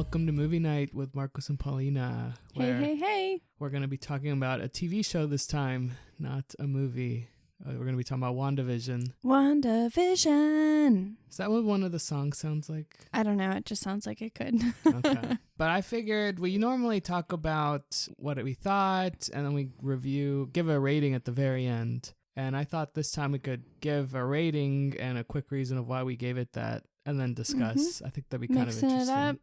Welcome to Movie Night with Marcos and Paulina. Hey. We're going to be talking about a TV show this time, not a movie. We're going to be talking about WandaVision. WandaVision. Is that what one of the songs sounds like? I don't know. It just sounds like it could. Okay. But I figured we normally talk about what we thought, and then we give a rating at the very end. And I thought this time we could give a rating and a quick reason of why we gave it that, and then discuss. Mm-hmm. I think that'd be kind Mixing of interesting. it up,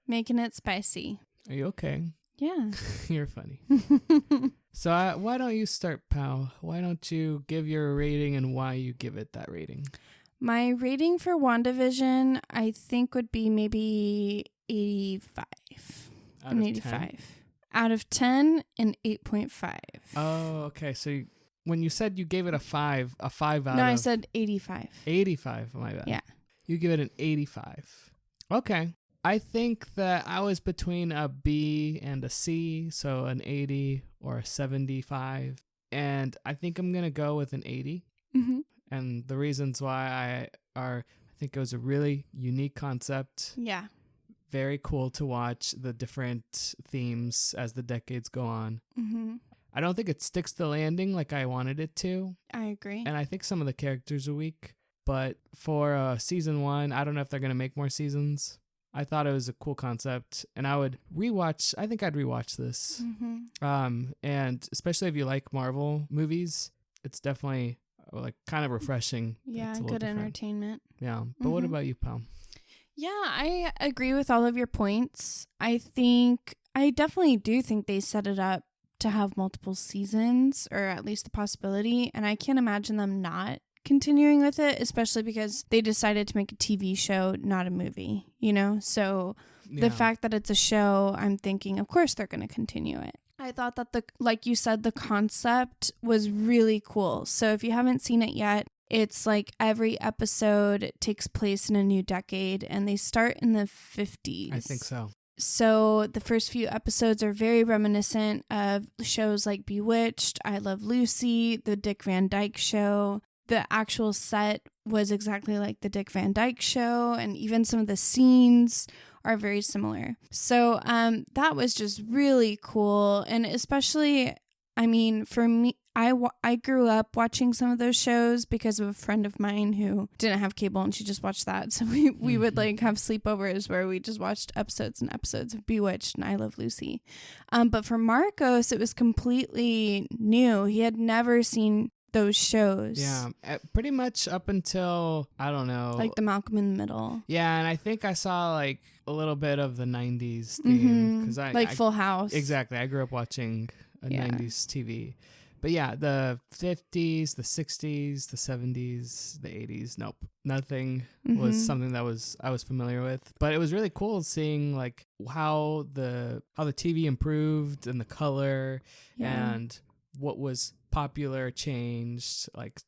making it spicy. Are you okay? Yeah. You're funny. So why don't you start, pal? Why don't you give your rating and why you give it that rating? My rating for WandaVision, I think, would be maybe 85. Out An of 85. 10? Out of 10, an 8.5. Oh, okay. So when you said you gave it a 5 out of... No, I said 85. 85, my bad. Yeah. You give it an 85. Okay. I think that I was between a B and a C, so an 80 or a 75. And I think I'm going to go with an 80. Mm-hmm. And the reasons why I think it was a really unique concept. Yeah. Very cool to watch the different themes as the decades go on. Mm-hmm. I don't think it sticks the landing like I wanted it to. I agree. And I think some of the characters are weak. But for season 1, I don't know if they're going to make more seasons. I thought it was a cool concept, and I think I'd rewatch this. Mm-hmm. And especially if you like Marvel movies, it's definitely like kind of refreshing. Yeah, It's a good little different. entertainment. Yeah. But what Mhm. about you, pal? Yeah, I agree with all of your points. I definitely do think they set it up to have multiple seasons, or at least the possibility, and I can't imagine them not continuing with it, especially because they decided to make a TV show, not a movie, So the fact that it's a show, I'm thinking, of course they're going to continue it. I thought that like you said, the concept was really cool. So if you haven't seen it yet, it's like every episode takes place in a new decade, and they start in the 50s. I think so. So the first few episodes are very reminiscent of shows like Bewitched, I Love Lucy, The Dick Van Dyke Show. The actual set was exactly like the Dick Van Dyke Show, and even some of the scenes are very similar. So that was just really cool. And especially, I mean, for me, I grew up watching some of those shows because of a friend of mine who didn't have cable, and she just watched that. So we would like have sleepovers where we just watched episodes and episodes of Bewitched and I Love Lucy. But for Marcos, it was completely new. He had never seen those shows. Yeah, pretty much up until, I don't know. Like the Malcolm in the Middle. Yeah, and I think I saw like a little bit of the 90s theme. Mm-hmm. Like Full House. Exactly. I grew up watching 90s TV. But yeah, the 50s, the 60s, the 70s, the 80s, nope. Nothing was something that I was familiar with. But it was really cool seeing like how the TV improved and the color and what was popular changed, like,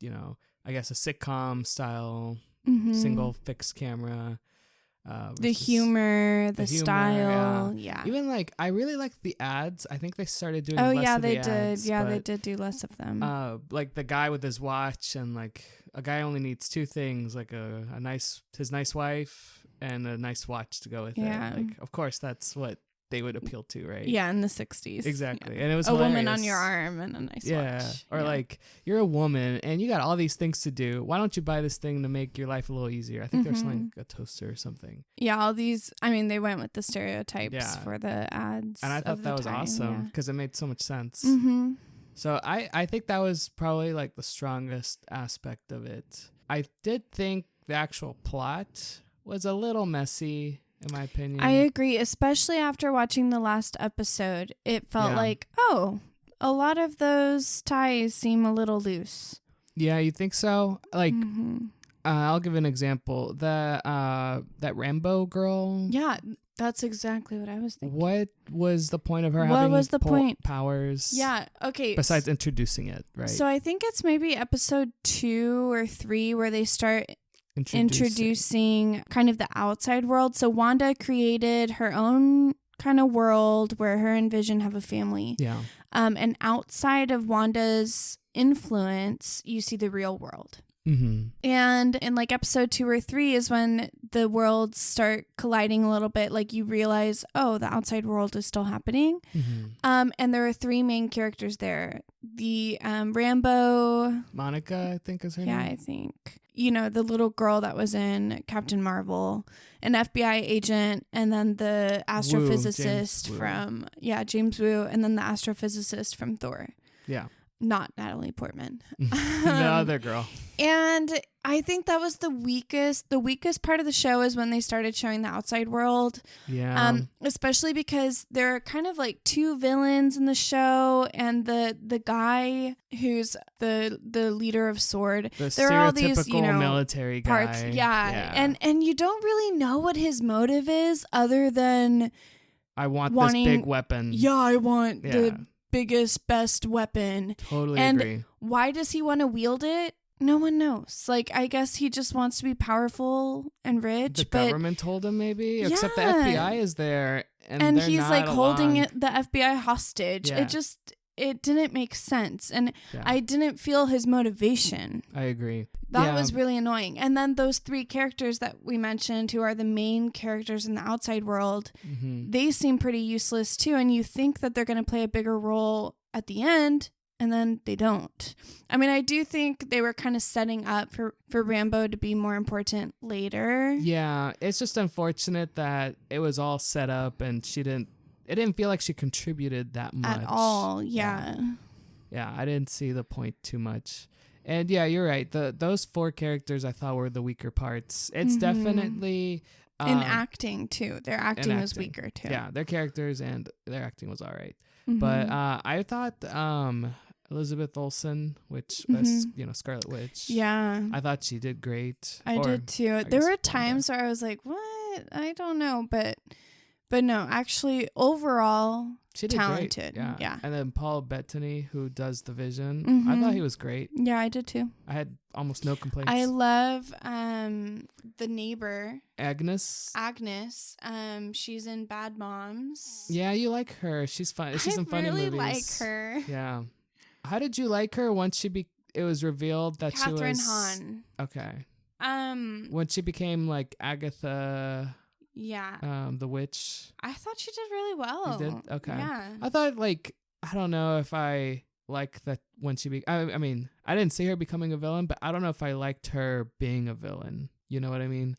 I guess a sitcom style, single fixed camera. The humor, the style, yeah. Even like, I really liked the ads. I think they started doing less of the ads. They did do less of them. Like the guy with his watch, and like a guy only needs 2 things, like his nice wife and a nice watch to go with it. Like, of course, that's what they would appeal to, right? Yeah, in the 60s. Exactly. Yeah. And it was a hilarious. woman on your arm and a nice watch. Or like, you're a woman and you got all these things to do. Why don't you buy this thing to make your life a little easier? I think there's something like a toaster or something. Yeah, all these, I mean, they went with the stereotypes for the ads. And I thought that was awesome because it made so much sense. Mm-hmm. So I think that was probably like the strongest aspect of it. I did think the actual plot was a little messy, in my opinion. I agree, especially after watching the last episode. It felt like, a lot of those ties seem a little loose. Yeah, you think so? Like, I'll give an example. That Rambo girl. Yeah, that's exactly what I was thinking. What was the point of her what having was the point? Powers? Yeah, okay. Besides introducing it, right? So I think it's maybe episode 2 or 3 where they start introducing kind of the outside world. So Wanda created her own kind of world where her and Vision have a family. Yeah. And outside of Wanda's influence, you see the real world. And in like episode 2 or 3 is when the worlds start colliding a little bit. Like you realize, oh, the outside world is still happening. And there are 3 main characters there. The Rambo. Monica, I think is her name. Yeah, I think. You know, the little girl that was in Captain Marvel, an FBI agent, and then the astrophysicist from, James Woo, and then the astrophysicist from Thor. Yeah. Not Natalie Portman. The other girl. And I think that was the weakest part of the show is when they started showing the outside world. Yeah. Especially because there are kind of like 2 villains in the show, and the guy who's the leader of S.W.O.R.D. There are all these, military guy. Parts. Yeah. And you don't really know what his motive is other than I want this big weapon. Yeah, I want the biggest, best weapon. Totally and agree. Why does he want to wield it? No one knows. Like, I guess he just wants to be powerful and rich. The government told him maybe, except the FBI is there, and he's like holding the FBI hostage. Yeah. It didn't make sense, and I didn't feel his motivation. I agree. That was really annoying. And then those 3 characters that we mentioned, who are the main characters in the outside world, they seem pretty useless too. And you think that they're going to play a bigger role at the end, and then they don't. I mean, I do think they were kind of setting up for Rambo to be more important later. Yeah, it's just unfortunate that it was all set up and it didn't feel like she contributed that much. At all, yeah. Yeah, I didn't see the point too much. And yeah, you're right. Those 4 characters I thought were the weaker parts. It's definitely... in acting, too. Their acting was weaker, too. Yeah, their characters and their acting was all right. But I thought Elizabeth Olsen, which was, Scarlet Witch. Yeah. I thought she did great. I did, too. There were times where I was like, what? I don't know, but no, actually, overall, she did talented. Great. Yeah. And then Paul Bettany, who does the Vision, I thought he was great. Yeah, I did too. I had almost no complaints. I love the neighbor. Agnes. She's in Bad Moms. Yeah, you like her. She's fun. She's in funny movies. I really like her. Yeah. How did you like her once it was revealed that she was... Kathryn Hahn. Okay. When she became like Agatha... Yeah. The witch. I thought she did really well. You did? Okay. Yeah. I thought I don't know if I like that when she I mean, I didn't see her becoming a villain, but I don't know if I liked her being a villain. You know what I mean?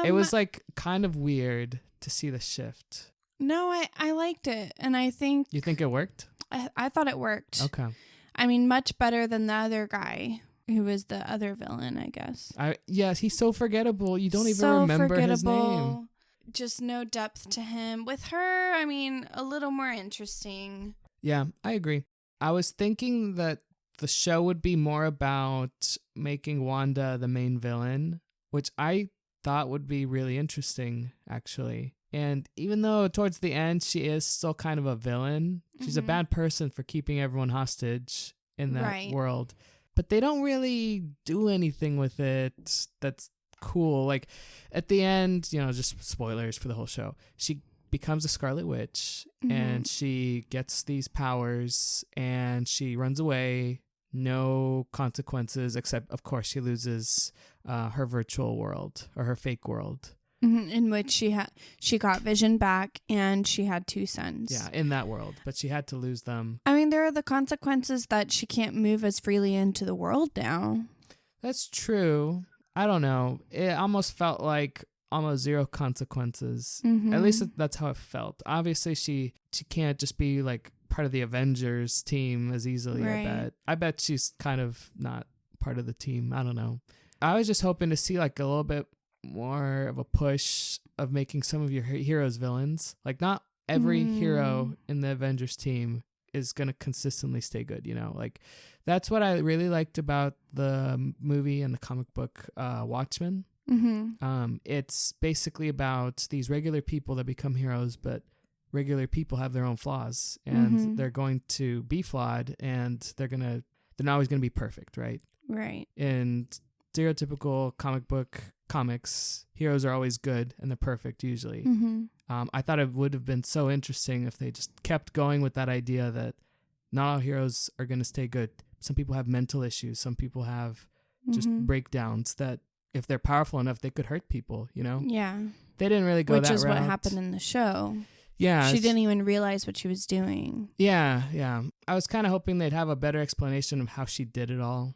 It was like kind of weird to see the shift. No, I liked it. And I think... You think it worked? I thought it worked. Okay. I mean, much better than the other guy. Who was the other villain, I guess. Yes, he's so forgettable. You don't even remember his name. Just no depth to him. With her, I mean, a little more interesting. Yeah, I agree. I was thinking that the show would be more about making Wanda the main villain, which I thought would be really interesting, actually. And even though towards the end she is still kind of a villain, she's a bad person for keeping everyone hostage in that world. But they don't really do anything with it that's cool. Like at the end, just spoilers for the whole show. She becomes a Scarlet Witch and she gets these powers and she runs away. No consequences, except of course she loses her virtual world or her fake world. In which she got Vision back and she had 2 sons. Yeah, in that world, but she had to lose them. I mean, there are the consequences that she can't move as freely into the world now. That's true. I don't know. It almost felt like almost zero consequences. At least that's how it felt. Obviously, she can't just be like part of the Avengers team as easily. Right. I bet she's kind of not part of the team. I don't know. I was just hoping to see like a little bit more of a push of making some of your heroes villains. Like not every hero in the Avengers team is going to consistently stay good, like that's what I really liked about the movie and the comic book Watchmen. It's basically about these regular people that become heroes, but regular people have their own flaws and they're going to be flawed and they're not always going to be perfect. Right. In stereotypical comics, heroes are always good and they're perfect usually. I thought it would have been so interesting if they just kept going with that idea that not all heroes are going to stay good. Some people have mental issues. Some people have just breakdowns that if they're powerful enough, they could hurt people, Yeah. They didn't really go that route. Which is what happened in the show. Yeah. She didn't even realize what she was doing. Yeah. I was kind of hoping they'd have a better explanation of how she did it all.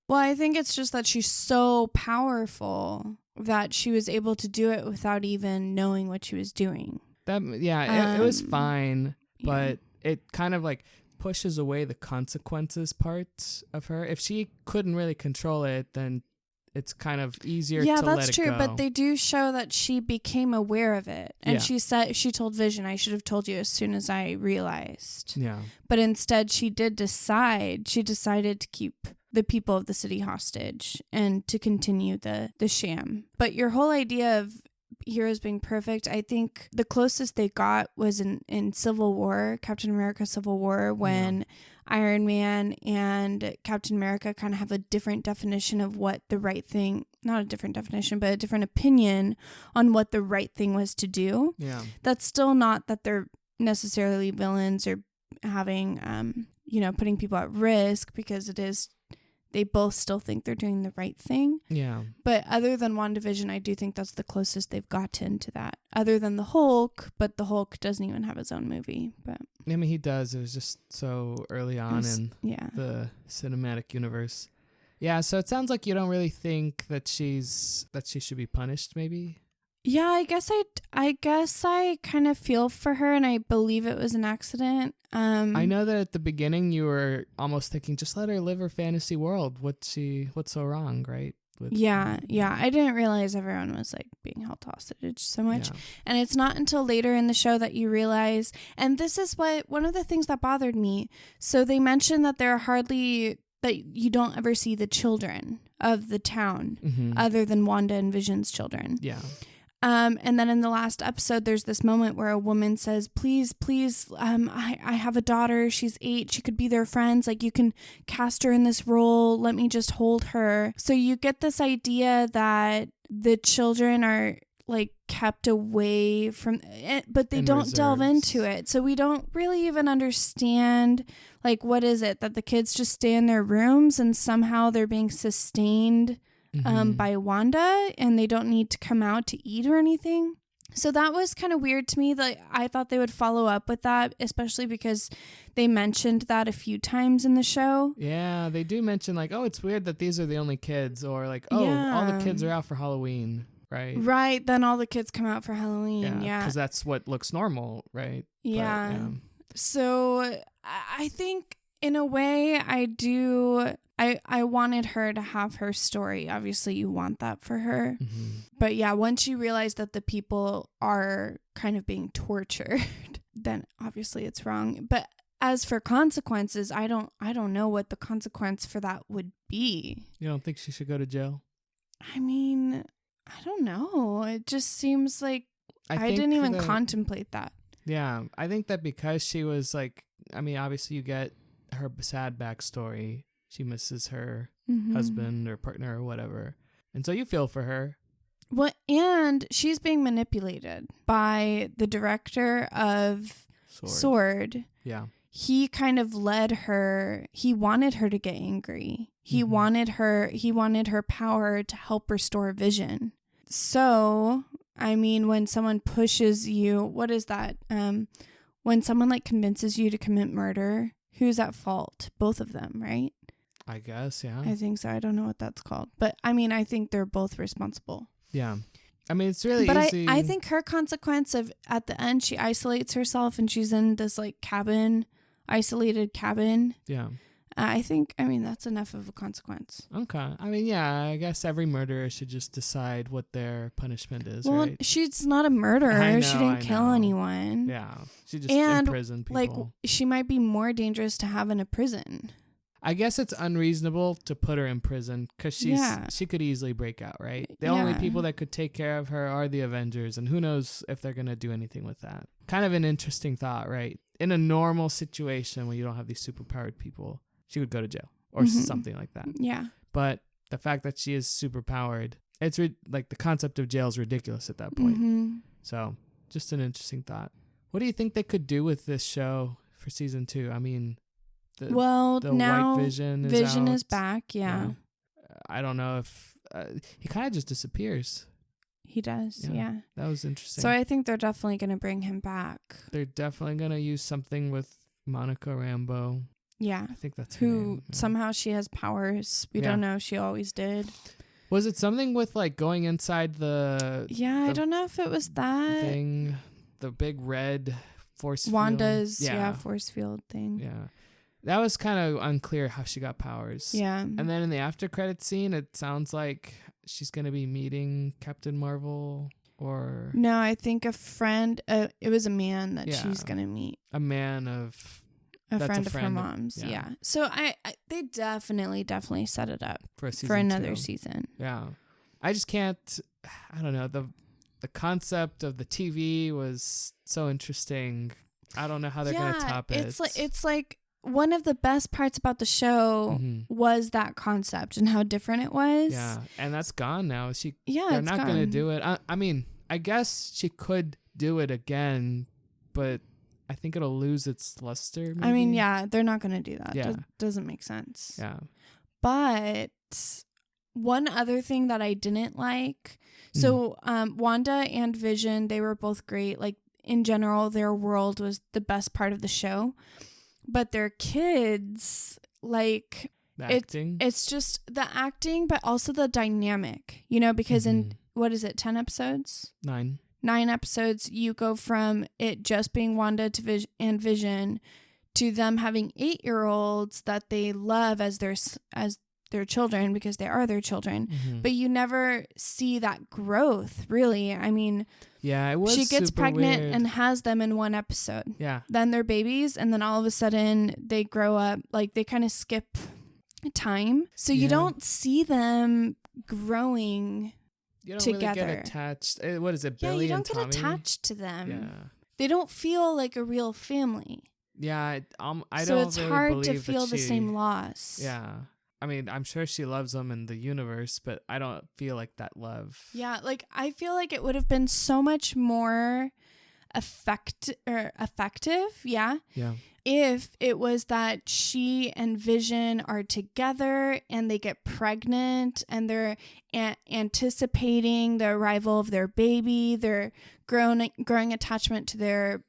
Well, I think it's just that she's so powerful that she was able to do it without even knowing what she was doing. It was fine, but it kind of like pushes away the consequences part of her. If she couldn't really control it, then it's kind of easier to let it go. Yeah, that's true, but they do show that she became aware of it. And she told Vision, I should have told you as soon as I realized. Yeah. But instead she decided to keep the people of the city hostage and to continue the sham. But your whole idea of heroes being perfect, I think the closest they got was in Civil War, Captain America Civil War, when Iron Man and Captain America kind of have a different definition of what the right thing, not a different definition, but a different opinion on what the right thing was to do. Yeah. That's still not that they're necessarily villains or having, putting people at risk, because they both still think they're doing the right thing. Yeah. But other than WandaVision, I do think that's the closest they've gotten to that. Other than the Hulk, but the Hulk doesn't even have his own movie. But I mean, he does. It was just so early on in the cinematic universe. Yeah, so it sounds like you don't really think that she should be punished, maybe? Yeah, I guess I kind of feel for her, and I believe it was an accident. I know that at the beginning you were almost thinking, just let her live her fantasy world. What's so wrong, right? Yeah. I didn't realize everyone was like being held hostage so much. Yeah. And it's not until later in the show that you realize, and this is one of the things that bothered me. So they mentioned that that you don't ever see the children of the town other than Wanda and Vision's children. Yeah. And then in the last episode, there's this moment where a woman says, please, I have a daughter. She's 8. She could be their friends. Like, you can cast her in this role. Let me just hold her. So you get this idea that the children are like kept away from it, but they don't delve into it. So we don't really even understand, like, what is it that the kids just stay in their rooms and somehow they're being sustained by Wanda, and they don't need to come out to eat or anything. So that was kind of weird to me. That I thought they would follow up with that, especially because they mentioned that a few times in the show. Yeah, they do mention like, oh, it's weird that these are the only kids, or like, oh, all the kids are out for Halloween, right? Right, then all the kids come out for Halloween, yeah. Because that's what looks normal, right? Yeah. But, so I think in a way I wanted her to have her story. Obviously, you want that for her. Mm-hmm. But yeah, once you realize that the people are kind of being tortured, then obviously it's wrong. But as for consequences, I don't know what the consequence for that would be. You don't think she should go to jail? I mean, I don't know. It just seems like I didn't even contemplate that. Yeah, I think that because she was like, I mean, obviously you get her sad backstory. She misses her husband or partner or whatever. And so you feel for her. Well, and she's being manipulated by the director of Sword. Yeah. He kind of led her. He wanted her to get angry. He wanted her power to help restore Vision. So, I mean, when someone pushes you, what is that? When someone like convinces you to commit murder, who's at fault? Both of them, right? I guess, yeah. I think so. I don't know what that's called. But, I mean, I think they're both responsible. Yeah. I mean, it's really easy. But I think her consequence of, at the end, she isolates herself and she's in this, like, isolated cabin. Yeah. I think, that's enough of a consequence. Okay. I mean, yeah, I guess every murderer should just decide what their punishment is, well, right? She's not a murderer. She didn't kill anyone. Yeah. She just imprisoned people. Like, she might be more dangerous to have in a prison. I guess it's unreasonable to put her in prison because she could easily break out, right? The only people that could take care of her are the Avengers, and who knows if they're going to do anything with that. Kind of an interesting thought, right? In a normal situation when you don't have these superpowered people, she would go to jail or something like that. Yeah. But the fact that she is superpowered, it's like the concept of jail is ridiculous at that point. So just an interesting thought. What do you think they could do with this show for season 2? I mean... now White Vision is back, yeah. I don't know if he kind of just disappears. He does, yeah. That was interesting. So I think they're definitely going to bring him back. They're definitely going to use something with Monica Rambeau. Yeah. I think that's her name. Somehow she has powers. We don't know if she always did. Was it something with like going inside the... Yeah, I don't know if it was that. Thing, the big red force field. Wanda's, force field thing. Yeah. That was kind of unclear how she got powers. Yeah. And then in the after credit scene, it sounds like she's going to be meeting Captain Marvel or... No, I think a friend, it was a man that she's going to meet. A man of... A friend of her mom's, yeah. So they definitely set it up for another season. Yeah. I just can't, I don't know, the concept of the TV was so interesting. I don't know how they're going to top it. It's like one of the best parts about the show was that concept and how different it was. Yeah, and that's gone now. They're it's not going to do it. I mean, I guess she could do it again, but I think it'll lose its luster. Maybe? I mean, yeah, they're not going to do that. Yeah. Doesn't make sense. Yeah. But one other thing that I didn't like, so Wanda and Vision, they were both great. Like, in general, their world was the best part of the show. But their kids, like... It's just the acting, but also the dynamic, because in, what is it, 10 episodes? 9 episodes, you go from it just being Wanda and Vision to them having 8-year-olds that they love as their children because they are their children. But you never see that growth, really. I mean, it was she gets pregnant weird. and has them in one episode. Yeah. Then they're babies, and then all of a sudden they grow up. Like, they kind of skip time. So you don't see them growing together. Really get attached. What is it, Billy and Tommy? You don't get attached to them. Yeah. They don't feel like a real family. Yeah, I so don't it's really hard believe to feel the same loss. Yeah. I mean, I'm sure she loves them in the universe, but I don't feel like that love. Yeah, like I feel like it would have been so much more effective, if it was that she and Vision are together and they get pregnant and they're anticipating the arrival of their baby, their growing attachment to their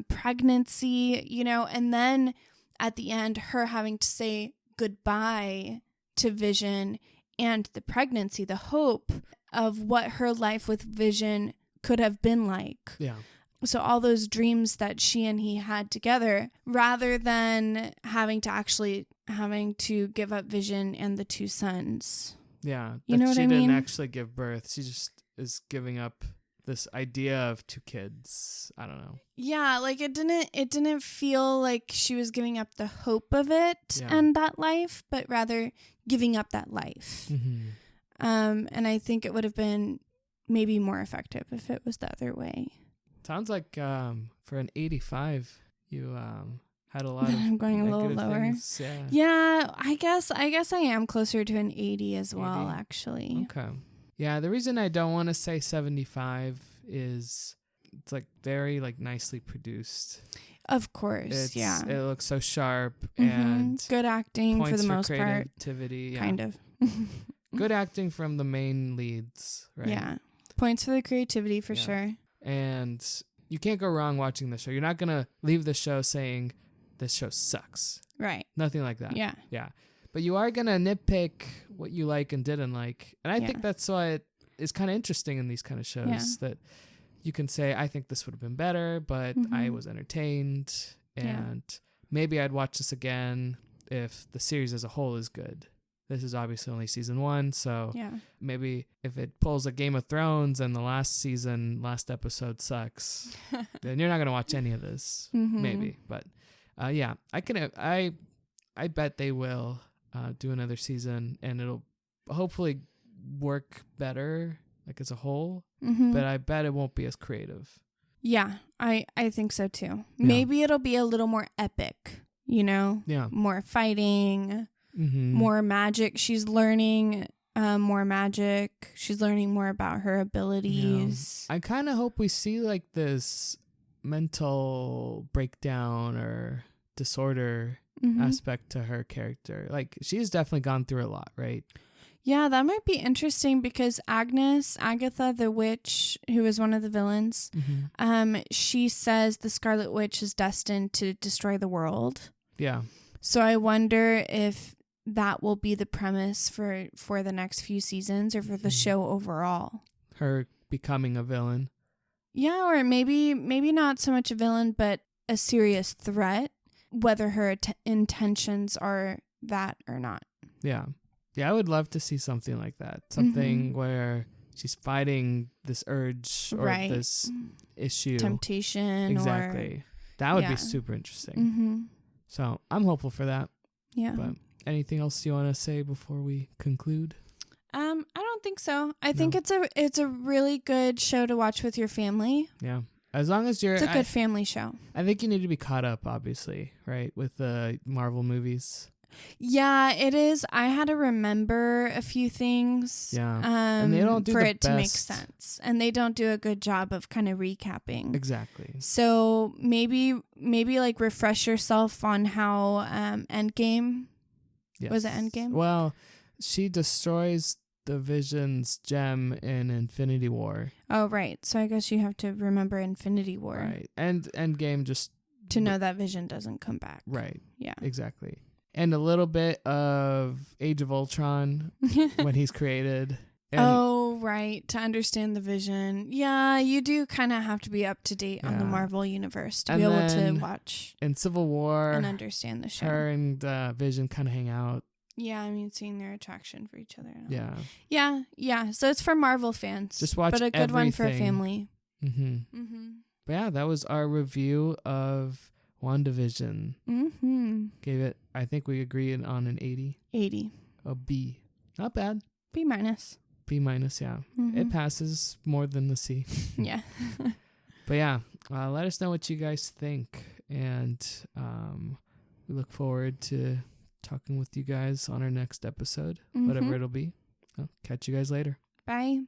pregnancy, and then at the end, her having to say goodbye to Vision and the pregnancy, the hope of what her life with Vision could have been like. Yeah. So all those dreams that she and he had together, rather than having to give up Vision and the 2 sons. Yeah. You know what I mean? She didn't actually give birth. She just is giving up this idea of 2 kids. I don't know. Yeah, like it didn't feel like she was giving up the hope of it and that life, but rather giving up that life. And I think it would have been maybe more effective if it was the other way. Sounds like for an 85, you had a lot of I'm going a little lower. Things. Yeah, I guess I am closer to an 80 as well, actually. Okay. Yeah, the reason I don't want to say 75 is it's like very like nicely produced. Of course, it looks so sharp and good acting for the most part. Creativity, kind of. Good acting from the main leads, right? Yeah, points for the creativity for sure. And you can't go wrong watching the show. You're not gonna leave the show saying this show sucks. Right. Nothing like that. Yeah. Yeah. But you are gonna nitpick what you like and didn't like, and I think that's why it is kind of interesting in these kind of shows that you can say, I think this would have been better, but I was entertained, and maybe I'd watch this again if the series as a whole is good. This is obviously only season 1, so maybe if it pulls a Game of Thrones and the last episode sucks, then you're not gonna watch any of this. Maybe, but I bet they will do another season, and it'll hopefully work better, like as a whole. But I bet it won't be as creative. Yeah, I think so too. Maybe it'll be a little more epic, more fighting. More magic. She's learning more magic. She's learning more about her abilities. I kind of hope we see like this mental breakdown or disorder aspect to her character. Like, she's definitely gone through a lot, right? Yeah, that might be interesting because Agatha the witch, who is one of the villains, she says the Scarlet Witch is destined to destroy the world. Yeah. So I wonder if that will be the premise for the next few seasons or for the show overall. Her becoming a villain. Yeah, or maybe not so much a villain, but a serious threat, whether her intentions are that or not. Yeah. Yeah, I would love to see something like that. Something where she's fighting this urge or this issue. Temptation. Exactly. That would be super interesting. So I'm hopeful for that. Yeah. But anything else you want to say before we conclude? I don't think so. I think it's a really good show to watch with your family. Yeah. As long as you're... It's a good family show. I think you need to be caught up, obviously, right? With the Marvel movies. Yeah, it is. I had to remember a few things. Yeah. And they don't do for the it to make sense. And they don't do a good job of kind of recapping. Exactly. So maybe like refresh yourself on how Endgame... Yes. Was it Endgame? Well, she destroys the Vision's gem in Infinity War. Oh, right. So I guess you have to remember Infinity War. Right. And Endgame just... To know that Vision doesn't come back. Right. Yeah. Exactly. And a little bit of Age of Ultron when he's created. And right. To understand the Vision. Yeah, you do kind of have to be up to date on the Marvel universe to be able to watch. In Civil War. And understand the show. Her and Vision kind of hang out. Yeah, I mean, seeing their attraction for each other. Yeah. Yeah, yeah. So it's for Marvel fans. Just watch but a good one for a family. But yeah, that was our review of WandaVision. Gave it, I think we agreed on an 80. 80. A B. Not bad. B minus. B minus, yeah. It passes more than the C. Yeah. But yeah, let us know what you guys think. And we look forward to talking with you guys on our next episode, whatever it'll be. I'll catch you guys later. Bye.